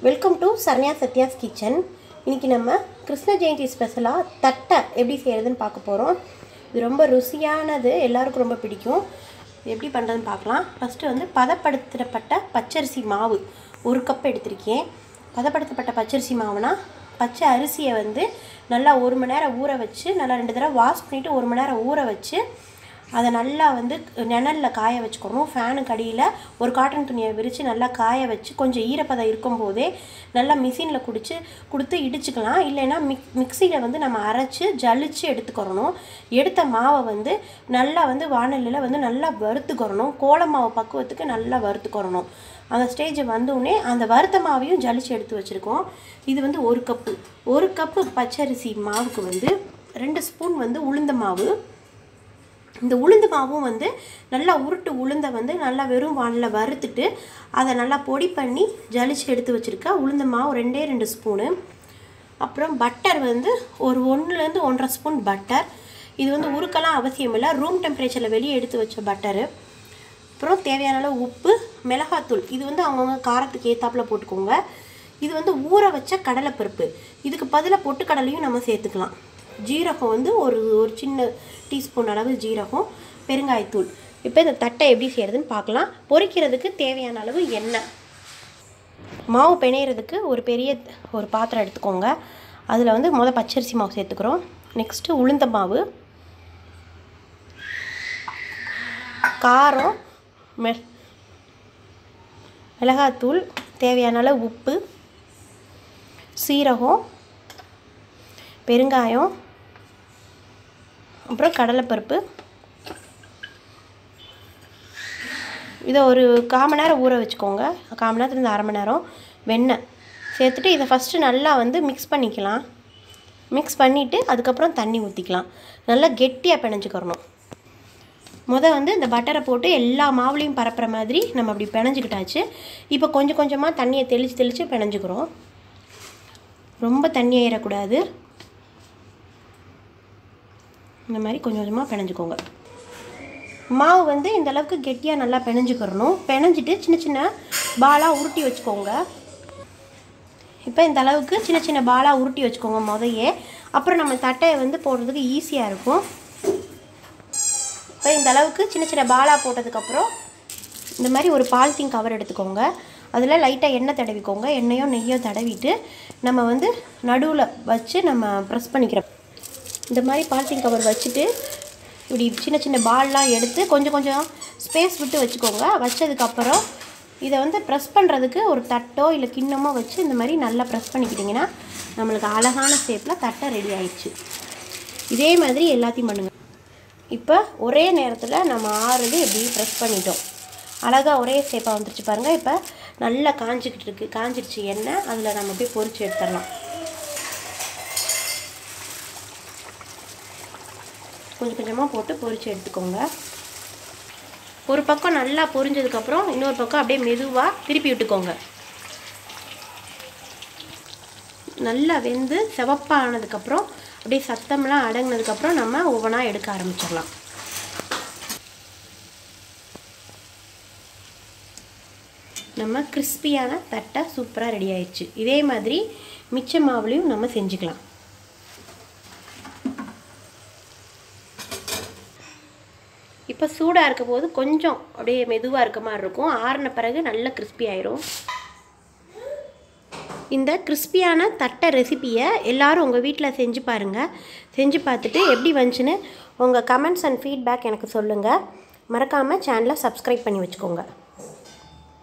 Welcome to Saranya Sathya's kitchen. இன்றைக்கி நம்ம கிருஷ்ண ஜெயந்தி ஸ்பெஷலாக தட்டை எப்படி செய்கிறதுன்னு பார்க்க போகிறோம். இது ரொம்ப ருசியானது, எல்லாருக்கும் ரொம்ப பிடிக்கும். எப்படி பண்ணுறதுன்னு பார்க்கலாம். ஃபஸ்ட்டு வந்து பதப்படுத்தப்பட்ட பச்சரிசி மாவு 1 கப் எடுத்திருக்கேன். பதப்படுத்தப்பட்ட பச்சரிசி மாவுனா பச்சை அரிசியை வந்து நல்லா 1 மணி நேரம் ஊற வச்சு, நல்லா 2 தடவை வாஷ் பண்ணிவிட்டு 1 மணி நேரம் ஊற வச்சு அதை நல்லா வந்து நிழலில் காய வச்சுக்கணும். ஃபேனுக்கு அடியில் ஒரு காட்டன் துணியை விரித்து நல்லா காய வச்சு கொஞ்சம் ஈரப்பதம் இருக்கும்போதே நல்லா மிஷினில் கொடுத்து இடிச்சுக்கலாம். இல்லைன்னா மிக்சியில் வந்து நம்ம அரைச்சி ஜலிச்சு எடுத்துக்கிறணும். எடுத்த மாவை வந்து நல்லா வந்து வாணலியில் வந்து நல்லா வறுத்துக்கிறணும். கோல மாவு பக்குவத்துக்கு நல்லா வறுத்துக்கிறணும். அந்த ஸ்டேஜ் வந்தோடனே அந்த வறுத்த மாவையும் ஜலிச்சு எடுத்து வச்சுருக்கோம். இது வந்து 1 கப்பு பச்சரிசி மாவுக்கு வந்து 2 ஸ்பூன் வந்து உளுந்த மாவு. இந்த உளுந்து மாவும் வந்து நல்லா உளுந்தை வந்து நல்லா வெறும் வானில் வறுத்துட்டு அதை நல்லா பொடி பண்ணி ஜலிச்சு எடுத்து வச்சுருக்கேன். உளுந்த மாவு 2 ஸ்பூனு. அப்புறம் பட்டர் வந்து ஒரு 1லேருந்து 1.5 ஸ்பூன் பட்டர். இது வந்து உருக்கலாம் அவசியம் இல்லை, ரூம் டெம்பரேச்சரில் வெளியே எடுத்து வச்ச பட்டரு. அப்புறம் தேவையான அளவு உப்பு, மிளகாத்தூள். இது வந்து அவங்கவுங்க காரத்துக்கு ஏற்றாப்புல போட்டுக்கோங்க. இது வந்து ஊற வச்ச கடலைப்பருப்பு. இதுக்கு பதிலாக பொட்டுக்கடலையும் நம்ம சேர்த்துக்கலாம். ஜீரகம் வந்து ஒரு சின்ன டீஸ்பூன் அளவு ஜீரகம், பெருங்காயத்தூள். இப்போ இந்த தட்டை எப்படி செய்கிறதுன்னு பார்க்கலாம். பொரிக்கிறதுக்கு தேவையான அளவு எண்ணெய். மாவு பிணையிறதுக்கு ஒரு பாத்திரம் எடுத்துக்கோங்க. அதில் வந்து பச்சரிசி மாவு சேர்த்துக்கிறோம். நெக்ஸ்ட்டு உளுந்த மாவு, காரம், மிளகாத்தூள், தேவையான அளவு உப்பு, சீரகம், பெருங்காயம், அப்புறம் கடலைப்பருப்பு. இதை ஒரு 1/4 மணி நேரம் ஊற வச்சுக்கோங்க. 1/4 மணி நேரத்துலேருந்து 1/2 மணி நேரம். வெண்ணெய் சேர்த்துட்டு இதை ஃபஸ்ட்டு நல்லா வந்து மிக்ஸ் பண்ணிக்கலாம். மிக்ஸ் பண்ணிவிட்டு அதுக்கப்புறம் தண்ணி ஊற்றிக்கலாம். நல்லா கெட்டியாக பிணைஞ்சிக்கிறணும். வந்து இந்த பட்டரை போட்டு எல்லா மாவுலையும் பரப்புற மாதிரி நம்ம அப்படி பிணைஞ்சிக்கிட்டாச்சு. இப்போ கொஞ்சம் கொஞ்சமாக தண்ணியை தெளித்து பிணைஞ்சிக்கிறோம். ரொம்ப தண்ணி ஏறக்கூடாது. இந்த மாதிரி கொஞ்சம் கொஞ்சமாக பிணைஞ்சிக்கோங்க. மாவு வந்து இந்த அளவுக்கு கெட்டியாக நல்லா பிணைஞ்சிக்கிறணும். பிணைஞ்சிட்டு சின்ன சின்ன பாலாக உருட்டி வச்சுக்கோங்க. இப்போ இந்த அளவுக்கு சின்ன சின்ன பாலாக உருட்டி வச்சுக்கோங்க முதல்ல. அப்புறம் நம்ம தட்டையை வந்து போடுறதுக்கு ஈஸியாக இருக்கும். இப்போ இந்த அளவுக்கு சின்ன சின்ன பாலாக போட்டதுக்கப்புறம் இந்த மாதிரி ஒரு பாலித்தீன் கவர் எடுத்துக்கோங்க. அதில் லைட்டாக எண்ணெய் தடவிக்கோங்க. எண்ணெயோ நெய்யோ தடவிட்டு நம்ம வந்து நடுவில் வச்சு நம்ம ப்ரெஸ் பண்ணிக்கிறோம். இந்த மாதிரி பாலித்தீன் கவர் வச்சுட்டு இப்படி சின்ன சின்ன பால்லாம் எடுத்து கொஞ்சம் கொஞ்சம் ஸ்பேஸ் விட்டு வச்சுக்கோங்க. வச்சதுக்கப்புறம் இதை வந்து ப்ரெஸ் பண்ணுறதுக்கு ஒரு தட்டோ இல்லை கிண்ணமோ வச்சு இந்த மாதிரி நல்லா ப்ரெஸ் பண்ணிக்கிட்டிங்கன்னா நம்மளுக்கு அழகான ஷேப்பில் தட்டை ரெடி ஆயிடுச்சு. இதே மாதிரி எல்லாத்தையும் பண்ணுங்கள். இப்போ ஒரே நேரத்தில் நம்ம 6 எப்படி ப்ரெஸ் பண்ணிட்டோம். அழகாக ஒரே ஷேப்பாக வந்துருச்சு பாருங்கள். இப்போ நல்லா காஞ்சிடுச்சு எண்ணெய். அதில் நம்ம போய் பொரிச்சு எடுத்துடலாம். கொஞ்சம் கொஞ்சமாக போட்டு பொரிச்சு எடுத்துக்கோங்க. ஒரு பக்கம் நல்லா பொரிஞ்சதுக்கப்புறம் இன்னொரு பக்கம் அப்படியே மெதுவாக திருப்பி விட்டுக்கோங்க. நல்லா வெந்து சிவப்பானதுக்கப்புறம் அப்படியே சத்தம்லாம் அடங்கினதுக்கப்புறம் நம்ம ஒவ்வொன்றா எடுக்க ஆரம்பிச்சிடலாம். நம்ம கிறிஸ்பியான தட்டை சூப்பராக ரெடி ஆயிடுச்சு. இதே மாதிரி மிச்ச மாவுலையும் நம்ம செஞ்சுக்கலாம். இப்போ சூடாக இருக்க போது கொஞ்சம் அப்படியே மெதுவாக இருக்க மாதிரி இருக்கும். ஆறின பிறகு நல்ல கிறிஸ்பி ஆயிரும். இந்த கிறிஸ்பியான தட்டை ரெசிப்பியை எல்லோரும் உங்கள் வீட்டில் செஞ்சு பாருங்கள். செஞ்சு பார்த்துட்டு எப்படி வந்துச்சுன்னு உங்கள் கமெண்ட்ஸ் அண்ட் ஃபீட்பேக் எனக்கு சொல்லுங்கள். மறக்காமல் சேனலை சப்ஸ்கிரைப் பண்ணி வச்சுக்கோங்க.